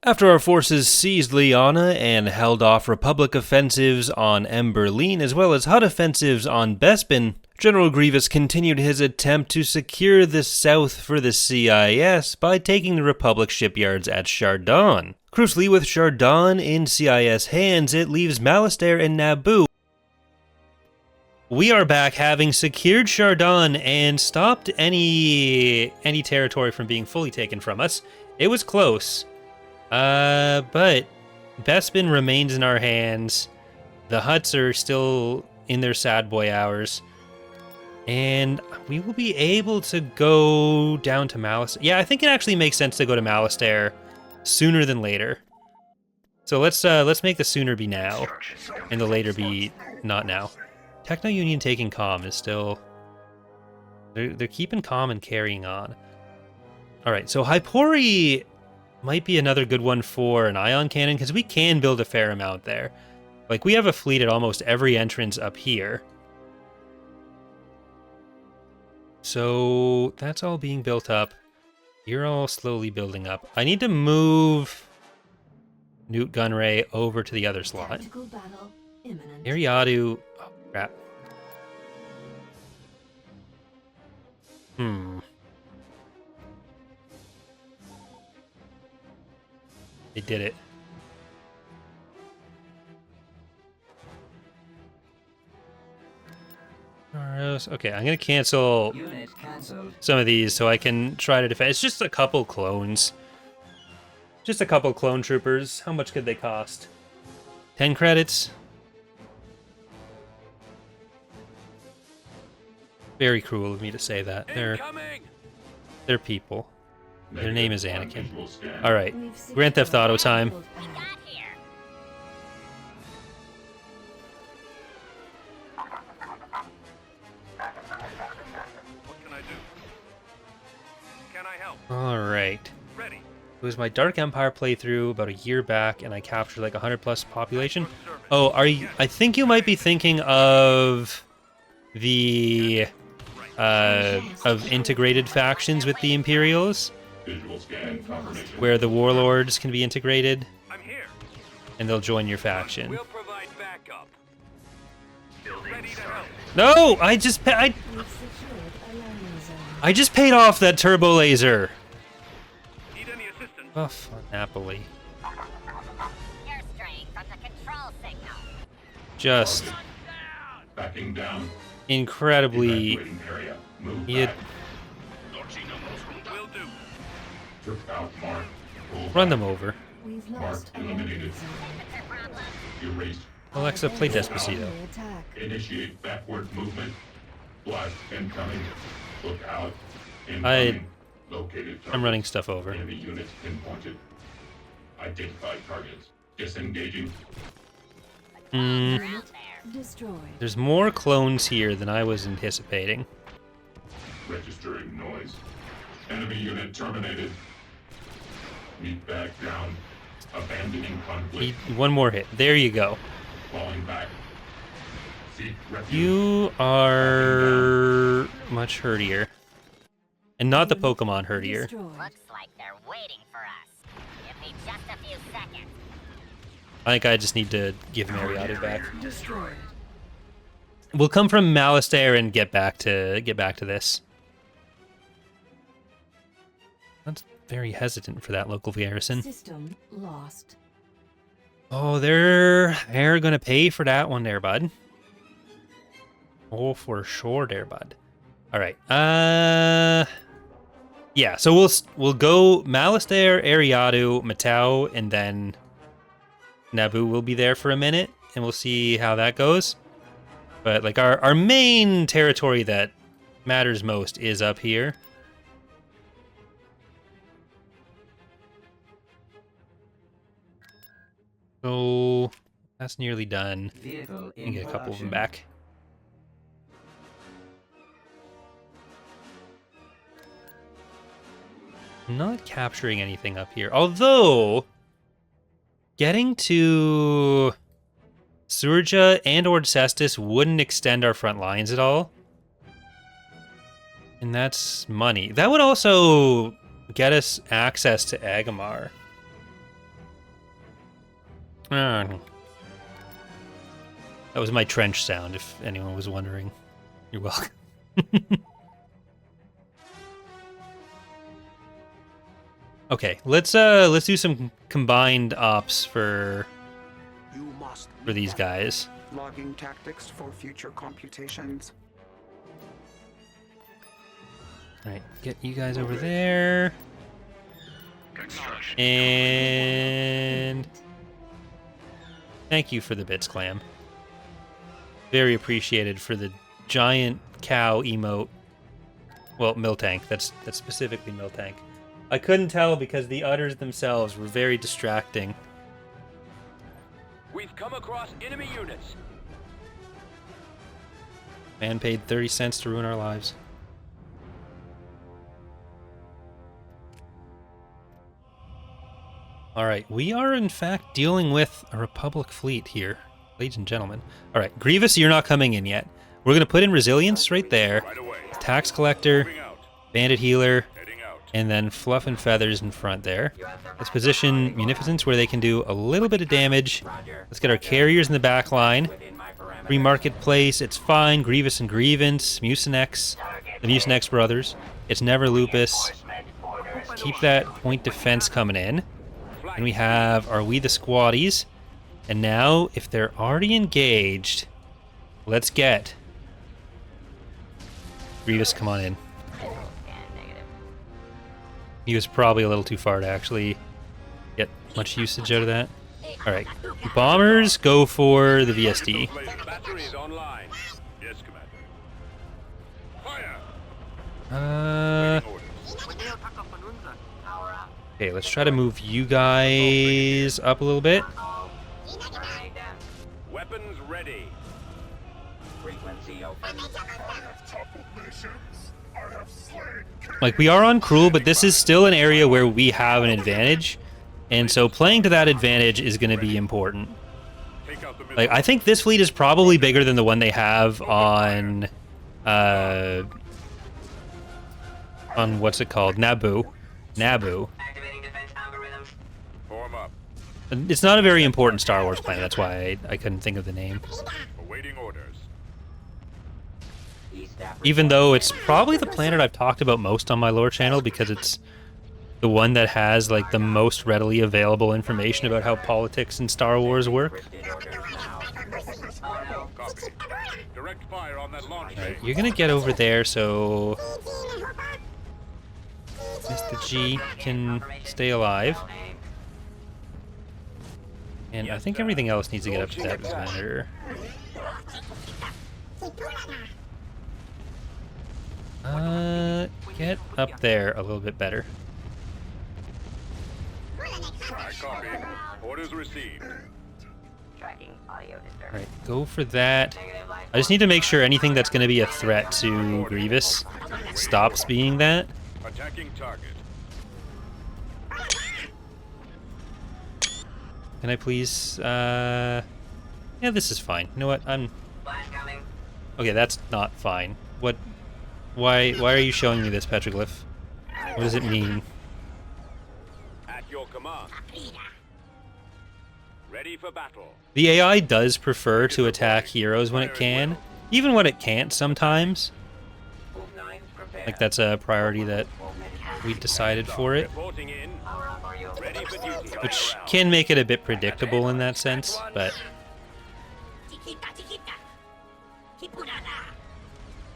After our forces seized Liana and held off Republic offensives on Emberlin as well as Hutt offensives on Bespin, General Grievous continued his attempt to secure the south for the CIS by taking the Republic shipyards at Chardon. Crucially, with Chardon in CIS hands, it leaves Malastare and Naboo. We are back, having secured Chardon and stopped any territory from being fully taken from us. It was close. But Bespin remains in our hands. The Hutts are still in their sad boy hours. And we will be able to go down to Malastare. Yeah, I think it actually makes sense to go to Malastare sooner than later. So let's make the sooner be now, and the later be not now. Techno Union taking calm is still... They're keeping calm and carrying on. Alright, so Hypori might be another good one for an ion cannon, because we can build a fair amount there. Like, we have a fleet at almost every entrance up here. So that's all being built up. You're all slowly building up. I need to move Newt Gunray over to the other slot. Eriadu... Oh, crap. They did it. Okay, I'm gonna cancel some of these so I can try to defend. It's just a couple clones. Just a couple clone troopers. How much could they cost? 10 credits? Very cruel of me to say that. They're people. Their name is Anakin. Alright, Grand Theft Auto time. Alright. It was my Dark Empire playthrough about a year back, and I captured like 100 plus population. Oh, I think you might be thinking of the of integrated factions with the Imperials, where the warlords can be integrated, and they'll join your faction. No, I just paid off that turbo laser. Buff on Napoli. Just incredibly. Run them over. Alexa, play Despacito. Initiate backward movement. Blast incoming. Look out. I'm running stuff over. Enemy units pinpointed. Identified targets. Disengaging. There's more clones here than I was anticipating. Registering noise. Enemy unit terminated. Meet back down. Abandoning conflict. One more hit. There you go. Falling back. You are much hurtier. And not the Pokemon hurtier. Looks like they're waiting for us. Give me just a few seconds. I think I just need to give Eriadu back. We'll come from Malastare and get back to this. That's very hesitant for that local garrison. System lost. Oh, they're gonna pay for that one there, bud. Oh, for sure there, bud. All right. Yeah, so we'll go Malastare, Eriadu, Matau, and then Naboo will be there for a minute, and we'll see how that goes. But like our main territory that matters most is up here. So that's nearly done. And get a couple of them back. I'm not capturing anything up here. Although, getting to Surja and Ord Cestus wouldn't extend our front lines at all. And that's money. That would also get us access to Agamar. That was my trench sound, if anyone was wondering. You're welcome. Okay, let's do some combined ops for these guys. Logging tactics for future computations. Alright, get you guys over there. And thank you for the bits, Clam. Very appreciated for the giant cow emote. Well, Miltank. That's specifically Miltank. I couldn't tell because the udders themselves were very distracting. We've come across enemy units. Man paid 30 cents to ruin our lives. Alright, we are in fact dealing with a Republic fleet here, ladies and gentlemen. Alright, Grievous, you're not coming in yet. We're going to put in Resilience right there, Right away. Tax Collector, Moving out. Bandit Healer, Heading out. and then Fluff and Feathers in front there. Let's position Munificence where they can do a little bit of damage. Let's get our carriers in the back line. Free Marketplace, it's fine. Grievous and Grievance, Mucinex, the Mucinex brothers. It's never Lupus. Keep that point defense coming in. And we have Are We the Squatties? And now, if they're already engaged, let's get Grievous, come on in. He was probably a little too far to actually get much usage out of that. Alright, bombers, go for the VSD. Battery is online. Yes, Commander. Fire. Orders. Okay, let's try to move you guys up a little bit. Weapons ready. Like, we are on Cruel, but this is still an area where we have an advantage. And so playing to that advantage is going to be important. Take out the Like, I think this fleet is probably bigger than the one they have on what's it called? Naboo. Form up. And it's not a very important Star Wars planet, that's why I couldn't think of the name. Awaiting orders. Even though it's probably the planet I've talked about most on my lore channel because it's the one that has like the most readily available information about how politics in Star Wars work. Copy. Direct fire on that launch Alright, bay. you're gonna get over there so Mr. G can stay alive. And I think everything else needs to get up to that commander. Get up there a little bit better. I copy. Orders received. Alright, go for that. I just need to make sure anything that's going to be a threat to Grievous stops being that. Attacking target. Can I please, yeah, this is fine. You know what, okay, that's not fine. Why are you showing me this petroglyph? What does it mean? At your command. Ready for battle. The AI does prefer to attack heroes when it can, even when it can't sometimes. Like, that's a priority that we decided for it, Reporting in. Ready for duty. which can make it a bit predictable in that sense, but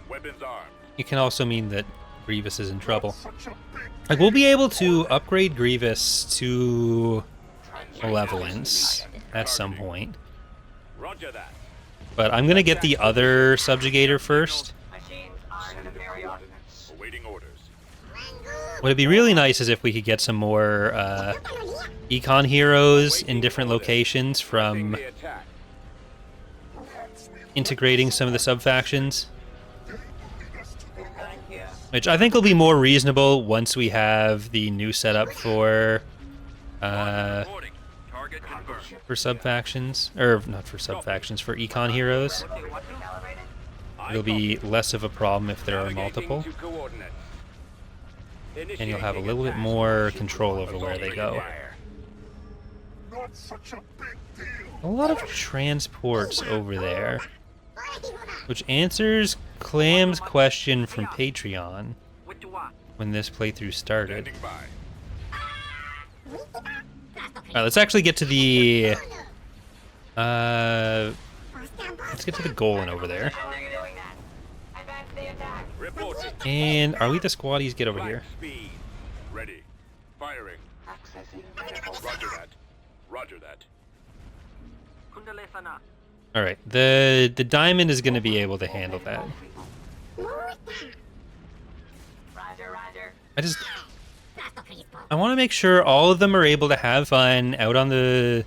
Weapons armed. it can also mean that Grievous is in trouble. Like, we'll be able to upgrade Grievous to malevolence at some point, Roger that. but I'm gonna get the other subjugator first. Awaiting orders. What would be really nice is if we could get some more econ heroes in different locations from The attack. integrating some of the sub-factions. Which I think will be more reasonable once we have the new setup for Reporting. Target confirmed. sub-factions. Or, not for sub-factions, for econ heroes. It'll be less of a problem if there are multiple. Navigating to coordinates. And you'll have a little bit more control over where they go. A lot of transports over there. Which answers Clam's question from Patreon when this playthrough started. Standing by. Alright, let's actually get to the... let's get to the Golan over there. Reporting. And are we the squaddies? Get over here. Speed. Ready. Firing. Roger that. Roger that. Alright, the diamond is going to be able to handle that. I want to make sure all of them are able to have fun out on the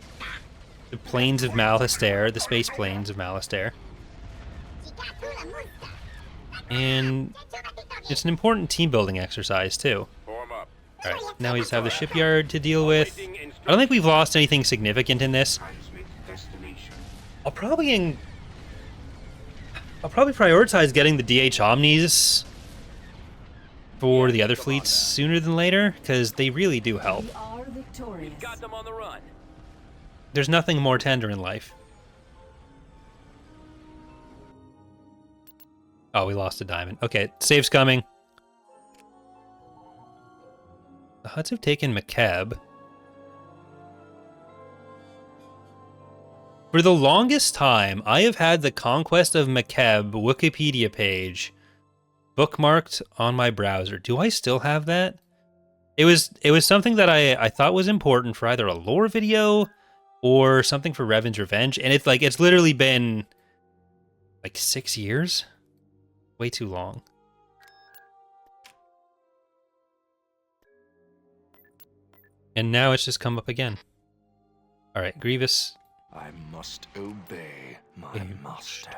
plains of Malastare, the space plains of Malastare. And it's an important team building exercise too. Form up. Alright, now we just have the shipyard to deal with. I don't think we've lost anything significant in this. I'll probably prioritize getting the DH Omnis for the other fleets sooner than later, because they really do help. We are victorious. Got them on the run. There's nothing more tender in life. Oh, we lost a diamond. Okay, save's coming. The Huts have taken McKeb. For the longest time, I have had the Conquest of McKeb Wikipedia page bookmarked on my browser. Do I still have that? It was something that I thought was important for either a lore video or something for Revan's Revenge, and it's literally been like 6 years. Way too long. And now it's just come up again. All right, Grievous. I must obey my master.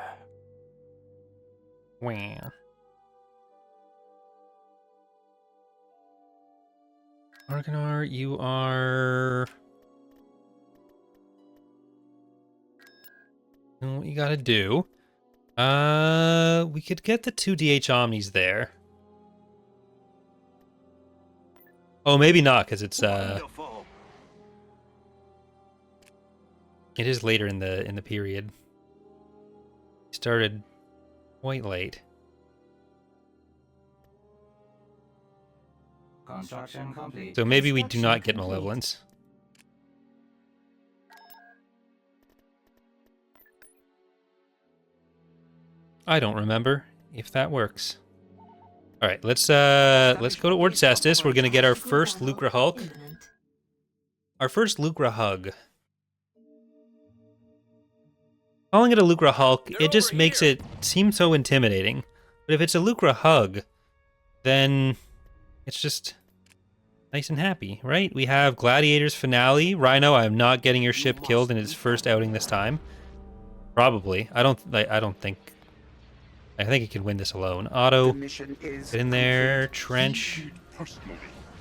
Wow. Argonar, you are... You know what you gotta do. We could get the 2 DH Omnis there. Oh, maybe not, because it's it is later in the period. Started quite late. Construction complete. So maybe we do not get Malevolence. I don't remember if that works. All right, let's go to Ord Cestus. We're gonna get our first Lucrehulk. Our first Lucrehug. Calling it a Lucrehulk, it just makes it seem so intimidating. But if it's a Lucrehug, then it's just nice and happy, right? We have Gladiator's Finale. Rhino, I'm not getting your ship killed in its first outing this time. Probably. I think it can win this alone. Otto, get in there. Trench,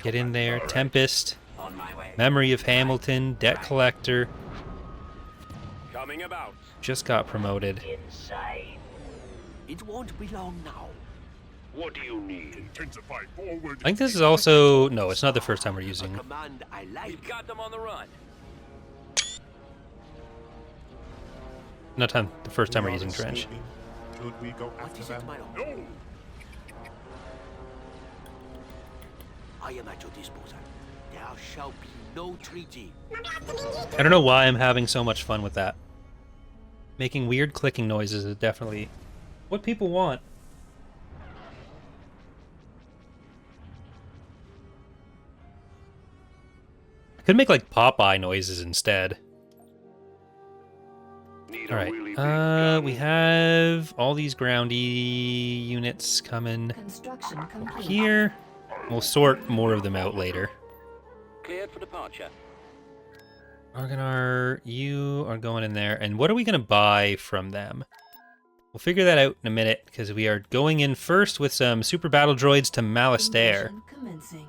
get in there. Tempest, Memory of Hamilton, Debt Collector. Coming about. Just got promoted. Inside. It won't be long now. What do you need? Intensify forward. I think this is also... No, it's not the first time we're using... Command I like. We've got them on the run. Not the first time we're using Trench. Should we go What after is it, them? my lord? No. I am at your disposal. There shall be no treaty. I don't know why I'm having so much fun with that. Making weird clicking noises is definitely what people want. I could make like Popeye noises instead. Need All a right. really big gun. We have all these groundy units coming Construction complete. here. We'll sort more of them out later. Cleared for departure. Argonar, you are going in there. And what are we going to buy from them? We'll figure that out in a minute, because we are going in first with some super battle droids to Malastare. Invasion commencing.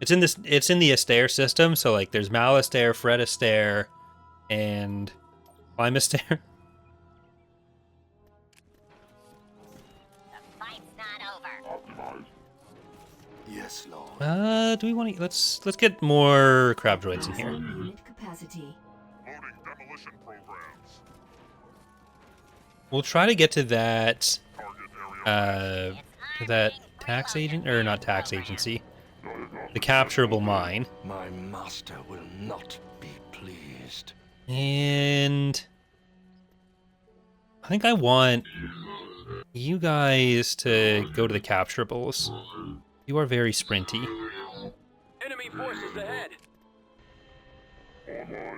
It's in the Astaire system, so like there's Malastare, Fred Astaire, and Climastaire. The fight's not over. Yes, Lord. Do we want to... Let's get more crab droids in here. Maximum unit capacity. Loading demolition programs. We'll try to get to that... Target area. to that tax agent... Or not tax agency. The capturable mine. My master will not be pleased. And... I think I want you guys to go to the capturables. You are very sprinty. Enemy forces ahead.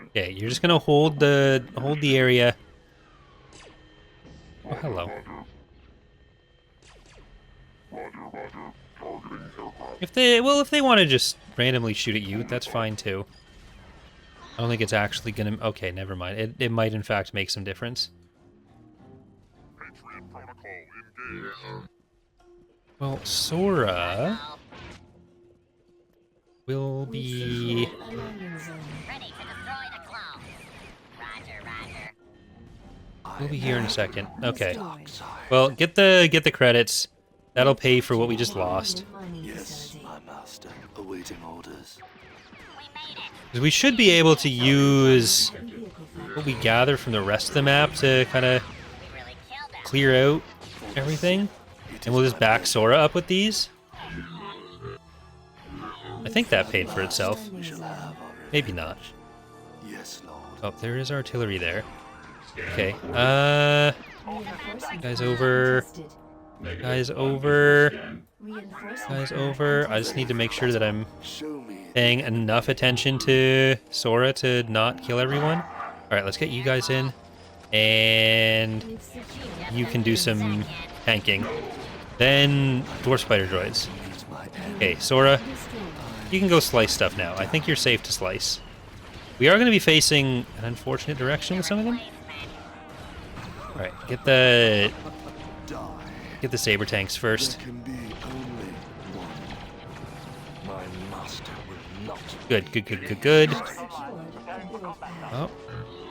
Okay, you're just gonna hold the area. Oh, hello. If they want to just randomly shoot at you, that's fine too. I don't think it's actually gonna. Okay, never mind. It might in fact make some difference. Patriot protocol engaged. Well, Sora will We've be. secured a landing zone. Ready to destroy the clone. Roger, roger. We'll be here in a second. Okay. Destroyed. Well, get the credits. That'll pay for what we just lost. Mining Yes, facility. my master, awaiting orders. We made it. 'Cause we should be able to use Vehicle factory. what we gather from the rest of the map to kind of We really killed them. clear out everything. And we'll just back Sora up with these. I think that paid for itself. Landing Shall zone. have our Maybe not. Yes, Lord. Oh, there is artillery there. Okay. Reinforcement Guys point over. contested. Guys over. Reinforcement Guys point over. I just contested. need to make sure that I'm Show me. paying enough attention to Sora to not kill everyone. Alright, let's get you guys in. And We've secured you can do some tanking. Then dwarf spider droids. Meet my end. Okay, Sora, destroyed. you can go slice stuff now. I think you're safe to slice. We are going to be facing an unfortunate direction with some of them. Alright, get the saber tanks first. There can be only one. My master will not. Good. Secured a build pad. Oh,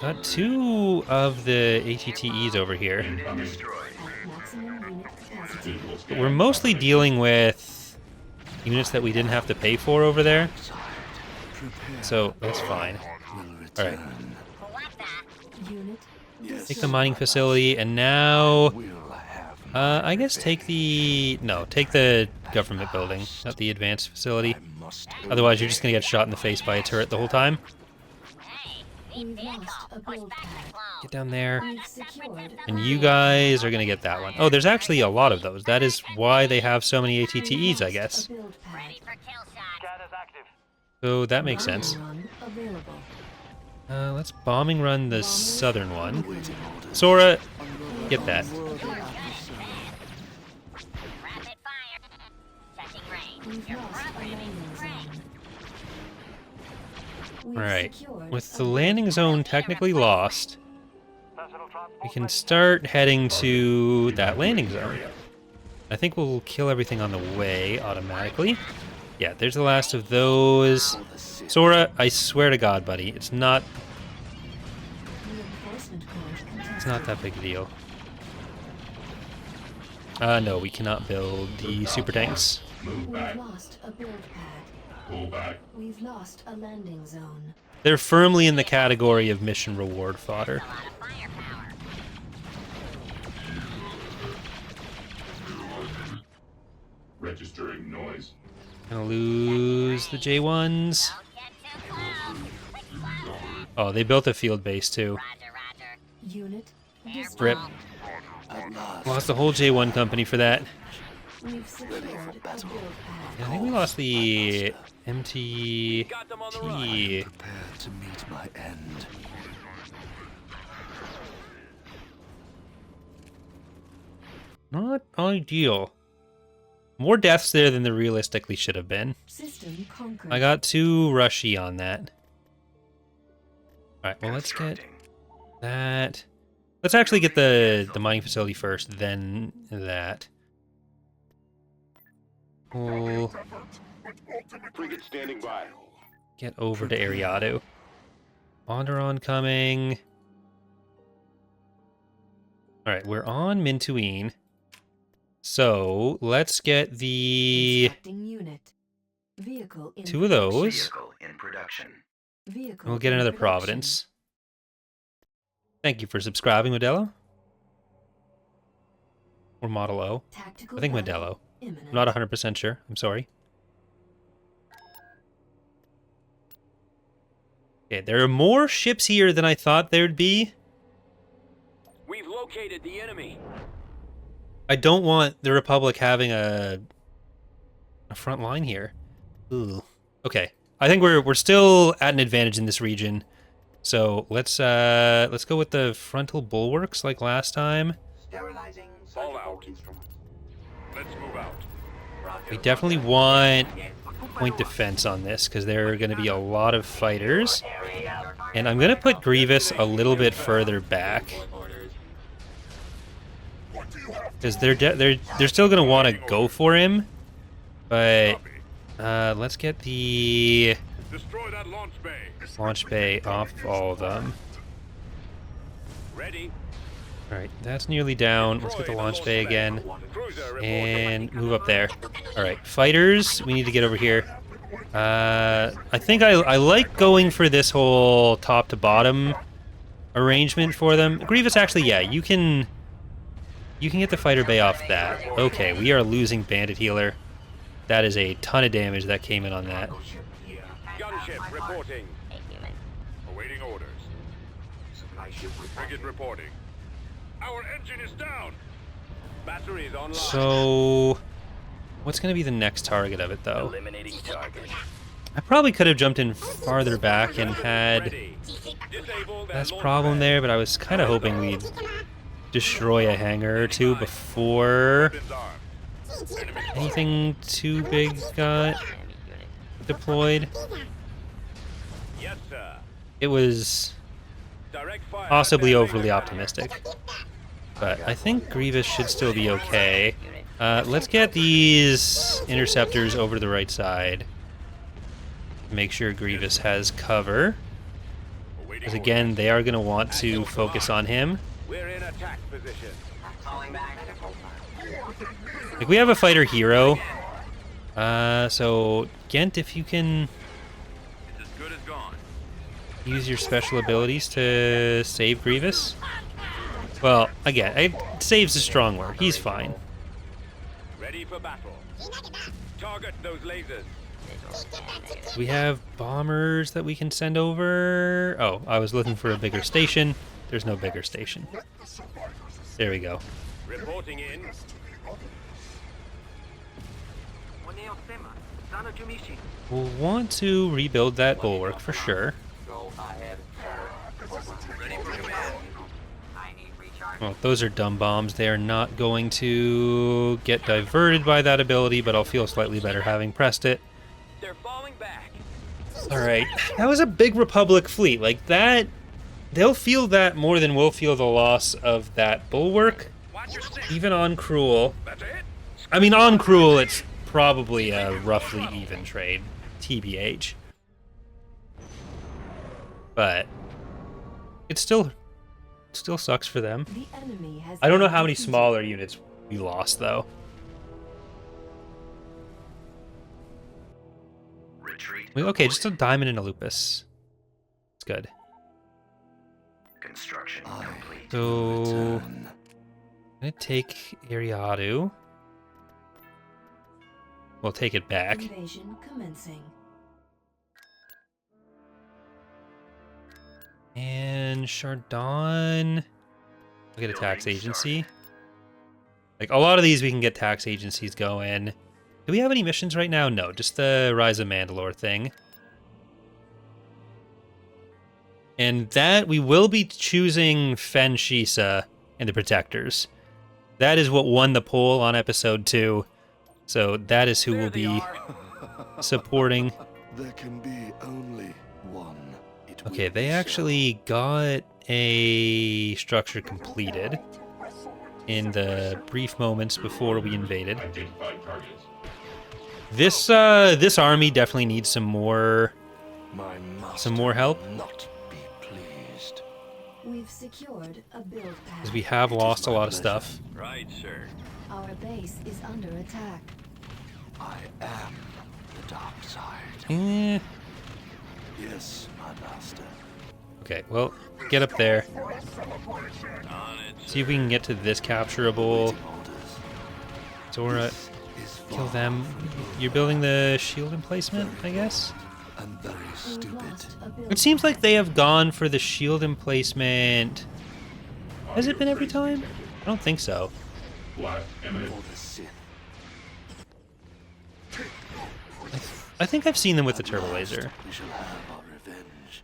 got two of the ATTEs over here. At maximum unit capacity. But we're mostly dealing with units that we didn't have to pay for over there. Prepare. So that's fine. Will Alright. return. What the? Unit Yes. Take the mining facility, and now... Will have. I guess take the government building, not the advanced facility. I must. Otherwise, you're just gonna get shot in the face by a turret the whole time. Hey, We've need vehicle. lost a Push build back pad. the clone. Get down there. We've secured And you guys are gonna get that one. Oh, there's actually a lot of those. That is why they have so many ATTEs, I guess. a build pad. Ready for kill shot. So that makes sense. Bombing run available. Let's bombing run the southern one. Waiting orders. Sora, get that. Rapid fire. Checking range. We've Your lost a programming landing great. zone. We've Alright, secured with a the build landing pad. zone technically lost, we can start heading to that landing zone. I think we'll kill everything on the way automatically. Yeah, there's the last of those. Sora, I swear to God, buddy, it's not Reinforcement point it's contested. not that big a deal. No, we cannot build the super tanks. We've lost a build pad. We've lost a landing zone. They're firmly in the category of mission reward fodder. A lot of firepower. Registering noise. Gonna lose the J1s. Don't get too close. Quick clone. Oh, they built a field base too. Roger, roger. Unit Rip. destroyed. At last. Lost the whole J1 company for that. We've secured a build pad. I think we lost the MT. Got them on the run. Prepare to meet my end. Not ideal. More deaths there than there realistically should have been. System conquered. I got too rushy on that. Alright, well let's get that. Let's actually get the mining facility first, then that. We'll Frigate standing by. get over to Eriadu. Wanderon coming. Alright, we're on Mintuine. So, let's get the... Constructing unit. Vehicle in 2 of those. Vehicle in production. Vehicle And we'll get in another production. Providence. Thank you for subscribing, Modelo. Or Model O. Tactical I think battle Modelo. imminent. I'm not 100% sure. I'm sorry. Okay, there are more ships here than I thought there'd be. We've located the enemy. I don't want the Republic having a front line here. Ooh. Okay. I think we're still at an advantage in this region. So let's go with the frontal bulwarks like last time. Sterilizing All out. Let's move out. We definitely want point defense on this because there are going to be a lot of fighters. And I'm going to put Grievous a little bit further back. Because they're still going to want to go for him. But let's get the Destroy that launch bay. launch bay off all of them. Ready. Alright, that's nearly down. Let's get the launch bay again. Cruiser reporting. And move up there. Alright, fighters, we need to get over here. I think I like going for this whole top to bottom arrangement for them. Grievous, actually, yeah, you can get the fighter bay off that. Okay, we are losing bandit healer. That is a ton of damage that came in on that. Gunship reporting. Hey, human. Awaiting orders. Frigate reporting. Our engine is down. Battery is online. So, what's going to be the next target of it, though? Eliminating target. I probably could have jumped in farther back and had Ready. Disable that less launch problem pad. there, but I was kind of hoping we'd destroy a hangar or two before Weapons armed. Enemy anything too big got Enemy unit. deployed. Yes, sir. It was Direct fire. possibly at their overly laser pad. optimistic, but I think Grievous should still be okay. Let's get these interceptors over to the right side. Make sure Grievous has cover, Awaiting because again, orders. they are going to want to focus on him. We're in attack position. Like, we have a fighter hero, so Gent, if you can It's as good as gone. use your special abilities to save Grievous. Well, again, save's a strong word. He's fine. Ready for battle. Target those lasers. We have bombers that we can send over. Oh, I was looking for a bigger station. There's no bigger station. There we go. Reporting in. We'll want to rebuild that bulwark for sure. Well, those are dumb bombs. They are not going to get diverted by that ability, but I'll feel slightly better having pressed it. They're falling back. Alright, that was a big Republic fleet. Like, that... They'll feel that more than we'll feel the loss of that bulwark. Watch your six. Even on Cruel. That's it. I mean, on Cruel, it's probably a roughly even trade. TBH. But... It still sucks for them. The enemy has I don't know been how many defeated. smaller units we lost, though. Retreat. Okay, just a diamond and a lupus. It's good. Construction complete. So, Return. I'm gonna take Eriadu. We'll take it back. Invasion commencing. And Chardon. We'll get a tax agency. Like, a lot of these we can get tax agencies going. Do we have any missions right now? No, just the Rise of Mandalore thing. And that, we will be choosing Fen Shisa and the Protectors. That is what won the poll on episode 2. So that is who will be supporting. There can be only one. It will Okay, be they so. actually got a structure completed in the brief moments before we invaded. This army definitely needs some more My some more help, master will not be pleased. We've secured a build pad. because we have lost a lot of stuff. Right, sir. Our base is under attack. I am The dark side. Eh. Yes, my master. Okay, well, get up there. See if we can get to this capturable. Zora, kill them. You're building the shield emplacement, I guess? I'm very stupid. It seems like they have gone for the shield emplacement. Has it been every time? I don't think so. For the Sith. I think I've seen them with the turbo laser. We shall have our revenge.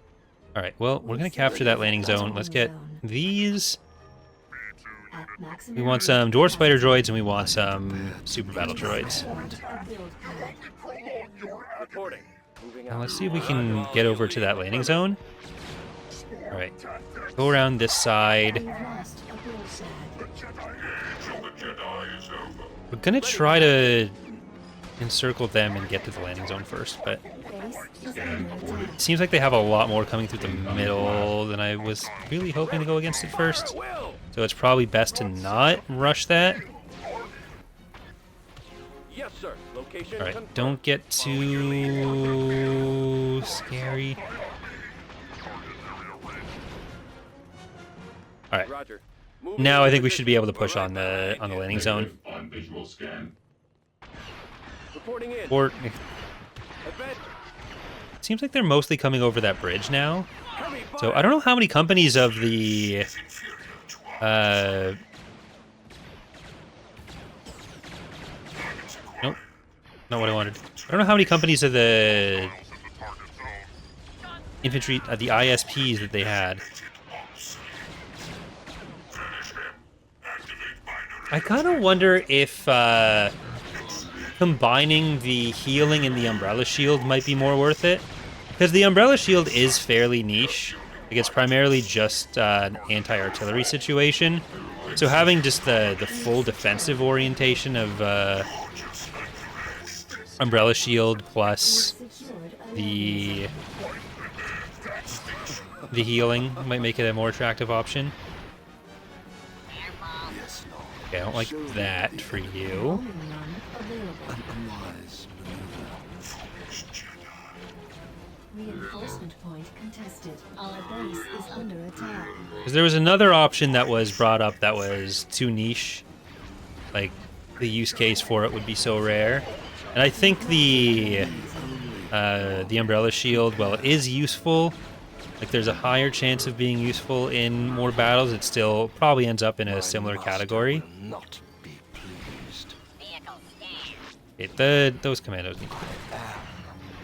Alright, well, we're going to capture that landing zone. Let's get these. At maximum We want some dwarf spider droids and we want some super battle droids. a build pad. Reporting. Moving Now out. let's see if we can get over to that landing zone. Alright, go around this side. We've lost a build pad. We're going to try to encircle them and get to the landing zone first, but Base is under attack. it seems like they have a lot more coming through the middle than I was really hoping to go against at first. So it's probably best to not rush that. Yes, sir. Location Alright, confirmed. don't get too scary. Alright, Roger. Moving now I into think we should be able to position. push on the landing zone. On visual scan. Reporting in. Or Event. it seems like they're mostly coming over that bridge now. Heavy So fire. I don't know how many companies of the nope, not what I wanted. I don't know how many companies of the infantry, the ISPs that they had. I kind of wonder if combining the healing and the umbrella shield might be more worth it. Because the umbrella shield is fairly niche. Like it's primarily just an anti-artillery situation. So having just the full defensive orientation of umbrella shield plus Secured a the healing might make it a more attractive option. Yes, no. Okay, I don't like that for you. landing run available. Unwise maneuver. Reinforcement point contested. Our base is under attack. Because there was another option that was brought up that was too niche. Like, the use case for it would be so rare. And I think the umbrella shield, while it is useful, like there's a higher chance of being useful in more battles, it still probably ends up in a similar category. Will not be pleased. Vehicle scan. Those commandos need to go.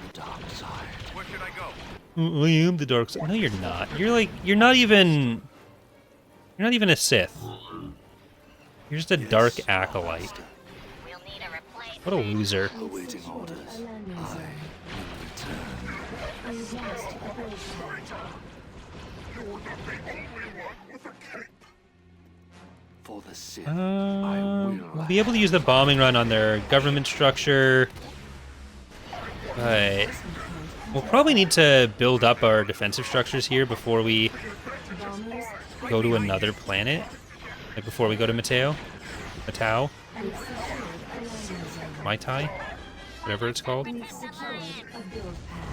The dark side. Where should I go? I am the dark side. No, you're not. You're not even a Sith. You're just a dark acolyte. We'll need a replacement. What a loser. Awaiting orders. A landing I zone. will return. We've lost a build pad. For the Sith. We'll be able to use the bombing run on their government structure. But we'll probably need to build up our defensive structures here before we Bombers. go to another planet. Like before we go to Mateo. Matau. We've secured a landing zone. Mai Tai. Whatever it's called. We've secured a build pad.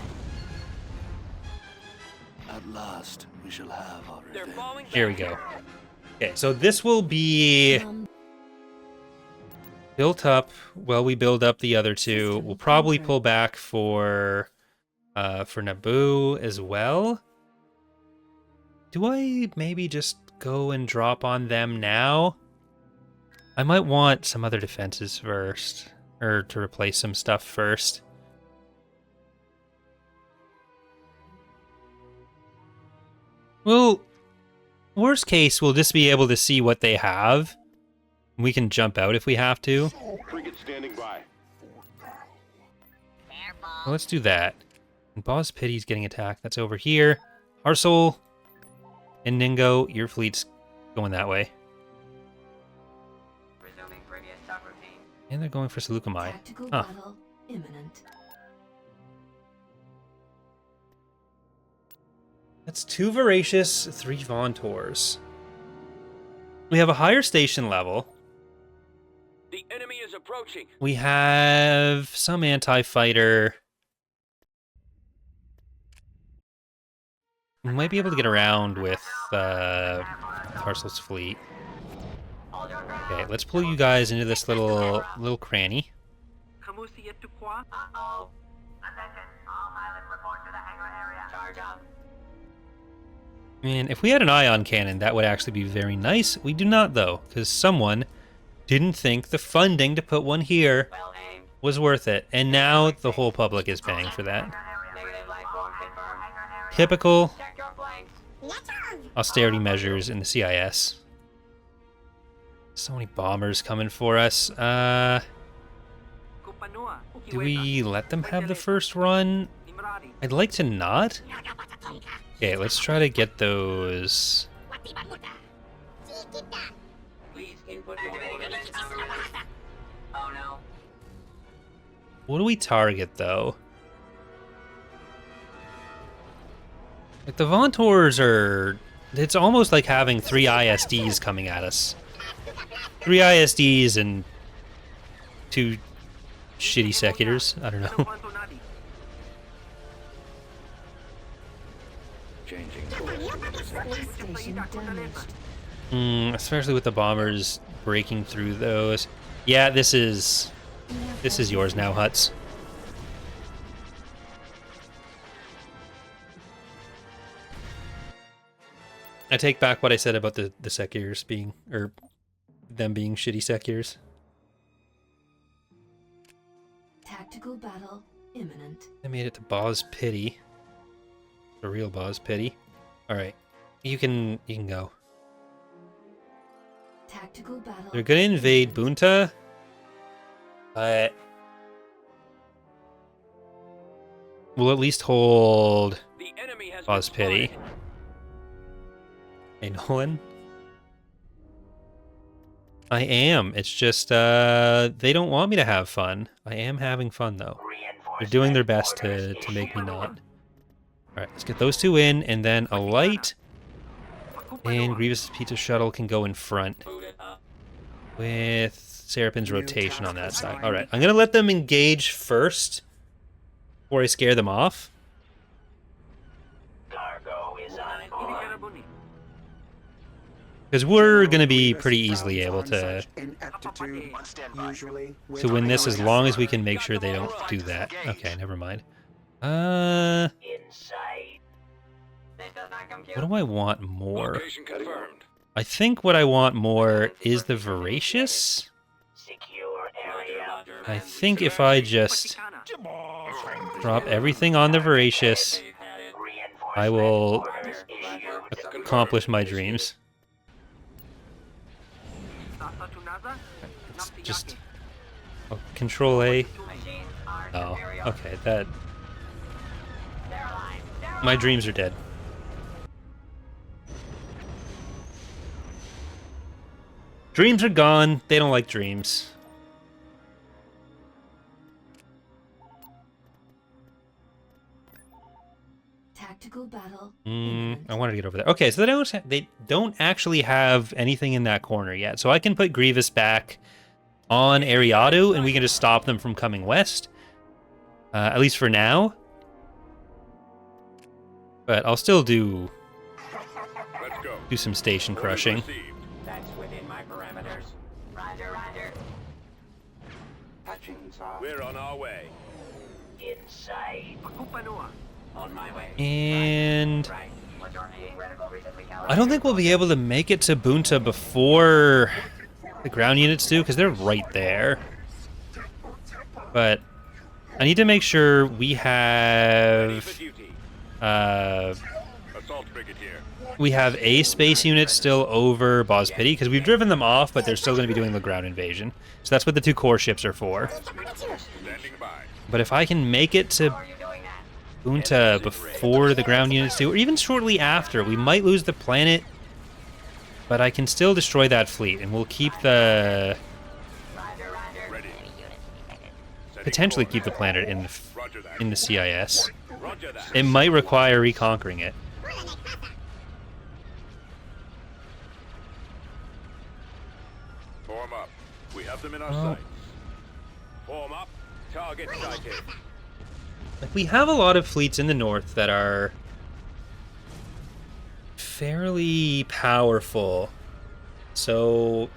At last, we shall have our They're revenge. falling back. Here we go. Okay, so this will be built up while we build up the other two. We'll probably pull back for Naboo as well. Do I maybe just go and drop on them now? I might want some other defenses first, or to replace some stuff first. Well, worst case, we'll just be able to see what they have. We can jump out if we have to. Frigate standing by. Careful. Well, let's do that. And Boz Pity's getting attacked. That's over here. Harsel and Ningo, your fleet's going that way. Resuming previous stock routine. And they're going for Saleucami. Tactical Huh. battle imminent. That's 2 Voracious, 3 Vontaurs. We have a higher station level. The Enemy is approaching. We have some anti-fighter. We might be able to get around with Tarsel's fleet. Okay, let's pull you guys into this little cranny. And if we had an ion cannon, that would actually be very nice. We do not, though, because someone didn't think the funding to put one here was worth it. And now the whole public is paying for that. Typical austerity measures in the CIS. So many bombers coming for us. Do we let them have the first run? I'd like to not. Okay, let's try to get those. What do we target, though? Like, the Vauntors are... It's almost like having 3 ISDs coming at us. 3 ISDs and 2 shitty secutors. I don't know. Space station damaged. Especially with the bombers breaking through those. Yeah, this is yours now, Huts. I take back what I said about the secutors being, or them being shitty secutors. Tactical battle imminent. I made it to Boz Pity. The real Boz Pity. Alright. You can go. Tactical battle. They're gonna invade Bunta. But we'll at least hold The enemy has Boz been Pity. spotted. Hey, Nolan? I am. It's just, they don't want me to have fun. I am having fun, though. They're doing their best to make me not. Alright, let's get those 2 in, and then a light. And Grievous' Pizza Shuttle can go in front. With Serapin's rotation on that side. Alright, I'm gonna let them engage first. Before I scare them off. Because we're going to be pretty easily able to win this as long as we can make sure they don't do that. Okay, never mind. What do I want more? Location confirmed. I think what I want more is the Voracious. I think if I just drop everything on the Voracious, I will accomplish my dreams. Just Control A. Oh, okay, that... My dreams are dead. Dreams are gone. They don't like dreams. Tactical battle. I wanted to get over there. Okay, so they don't actually have anything in that corner yet. So I can put Grievous back on Eriadu, and we can just stop them from coming west. At least for now. But I'll still do some station crushing. That's within my parameters. Roger, roger. We're on our way. Inside. On my way. And Right. I don't think we'll be able to make it to Bunta before the ground units do, because they're right there. But I need to make sure we have Assault Brigadier. we have a space unit still over Boz Pity, because we've driven them off, but they're still going to be doing the ground invasion. So that's what the 2 core ships are for. Standing by. But if I can make it to Bunta before the ground units do, or even shortly after, we might lose the planet, but I can still destroy that fleet, and we'll keep the... Ready. potentially keep the planet Roger that. in the CIS. Roger that. It might require reconquering it. Form up. We have them in our Oh, sight. Form up. Target sighted. Like, we have a lot of fleets in the north that are fairly powerful. So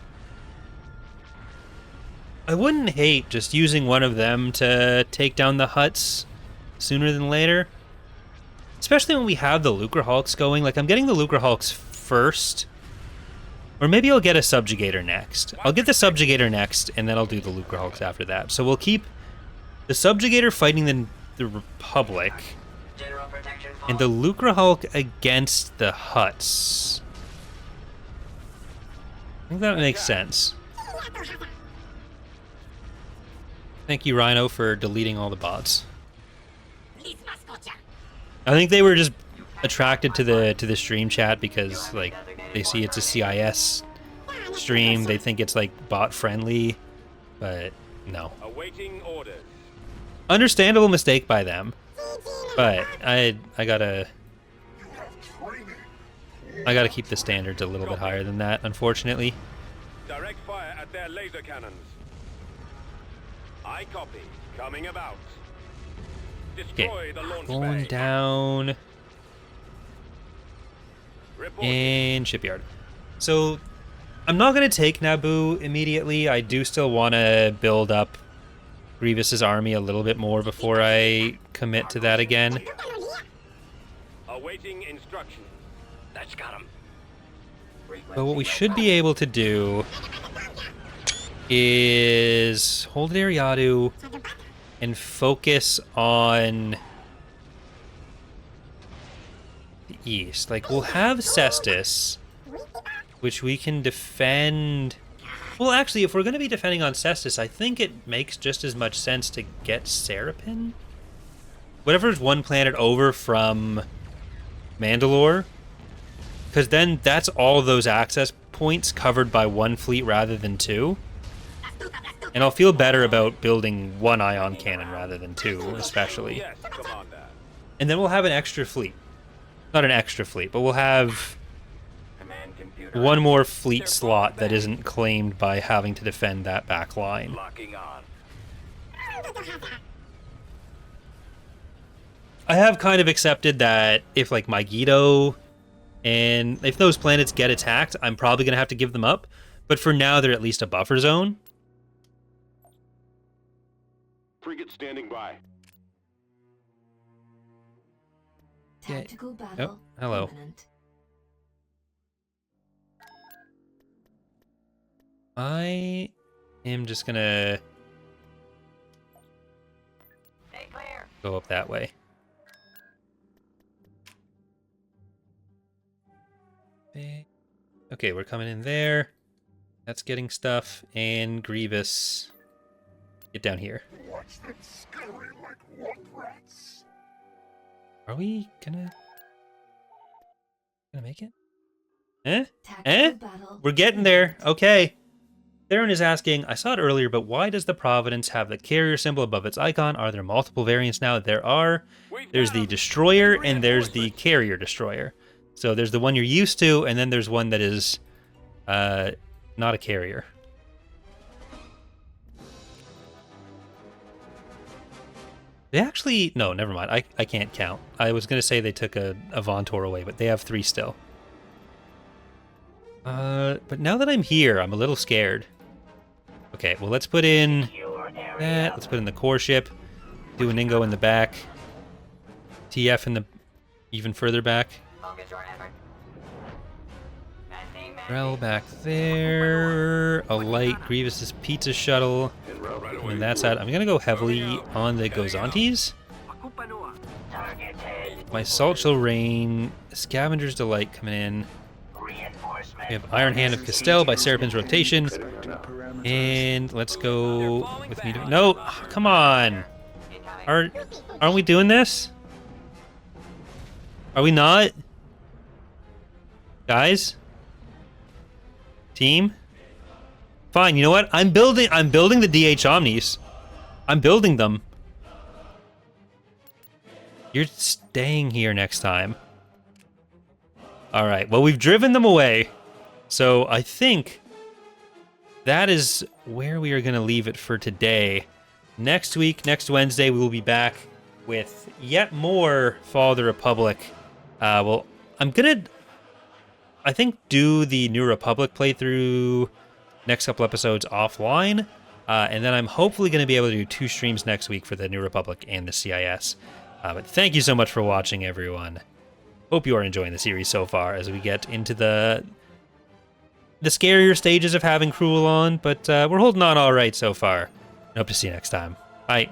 I wouldn't hate just using one of them to take down the Hutts sooner than later. Especially when we have the Lucrehulks going. Like, I'm getting the Lucrehulks first. Or maybe I'll get a Subjugator next. I'll get the Subjugator next, and then I'll do the Lucrehulks after that. So we'll keep the Subjugator fighting the Republic, and the Lucrehulk against the Hutts. I think that makes sense. Thank you, Rhino, for deleting all the bots. I think they were just attracted to the stream chat because, like, they see it's a CIS stream. They think it's, like, bot friendly, but no. Awaiting orders. Understandable mistake by them, but I gotta keep the standards a little bit higher than that, unfortunately. Direct fire at their laser cannons. I copy. Coming about. Destroy Okay, the launch going bay. down Reporting. in shipyard. So I'm not gonna take Naboo immediately. I do still want to build up Grievous's army a little bit more before I commit to that again. Awaiting instructions. That's got him. But what we should be able to do is hold Eriadu and focus on the east. Like, we'll have Cestus, which we can defend. Well, actually, if we're going to be defending on Cestus, I think it makes just as much sense to get Serapin. Whatever's one planet over from Mandalore. Because then that's all those access points covered by one fleet rather than two. And I'll feel better about building one ion cannon rather than two, especially. Yes, Commander. And then we'll have an extra fleet. Not an extra fleet, but we'll have one more fleet slot that isn't claimed by having to defend that back line. Locking on. I have kind of accepted that if, like, Megiddo and if those planets get attacked, I'm probably going to have to give them up. But for now, they're at least a buffer zone. Frigate standing by. Tactical battle. Oh, hello. imminent. I am just going to go up that way. Okay, we're coming in there. That's getting stuff. And Grievous, get down here. Are we gonna make it? Eh? Tactical battle. We're getting there. Okay. Theron is asking, I saw it earlier, but why does the Providence have the carrier symbol above its icon? Are there multiple variants now? There are. There's the Destroyer, and there's the Carrier Destroyer. So there's the one you're used to, and then there's one that is not a carrier. They actually... No, never mind. I can't count. I was going to say they took a Vontor away, but they have 3 still. But now that I'm here, I'm a little scared. Okay, well, let's put in that. Let's put in the core ship. Do an Ingo in the back. TF in the even further back. Rel back there. A light Grievous's pizza shuttle. And that's that. I'm going to go heavily on the Gozantes. My Salt Shall Rain. Scavenger's Delight coming in. We have Iron Hand of Castell by Serapin's Rotation. And let's go with me. No, come on. Aren't we doing this? Are we not? Guys? Team? Fine, you know what? I'm building the DH Omnis. I'm building them. You're staying here next time. Alright, well, we've driven them away. So I think that is where we are going to leave it for today. next week, next Wednesday, we will be back with yet more Fall of the Republic. Well, I'm gonna, I think, do the New Republic playthrough next couple episodes offline, and then I'm hopefully going to be able to do 2 streams next week for the New Republic and the CIS. But thank you so much for watching, everyone. Hope you are enjoying the series so far as we get into the scarier stages of having Cruel on, but we're holding on all right so far. Hope to see you next time. Bye.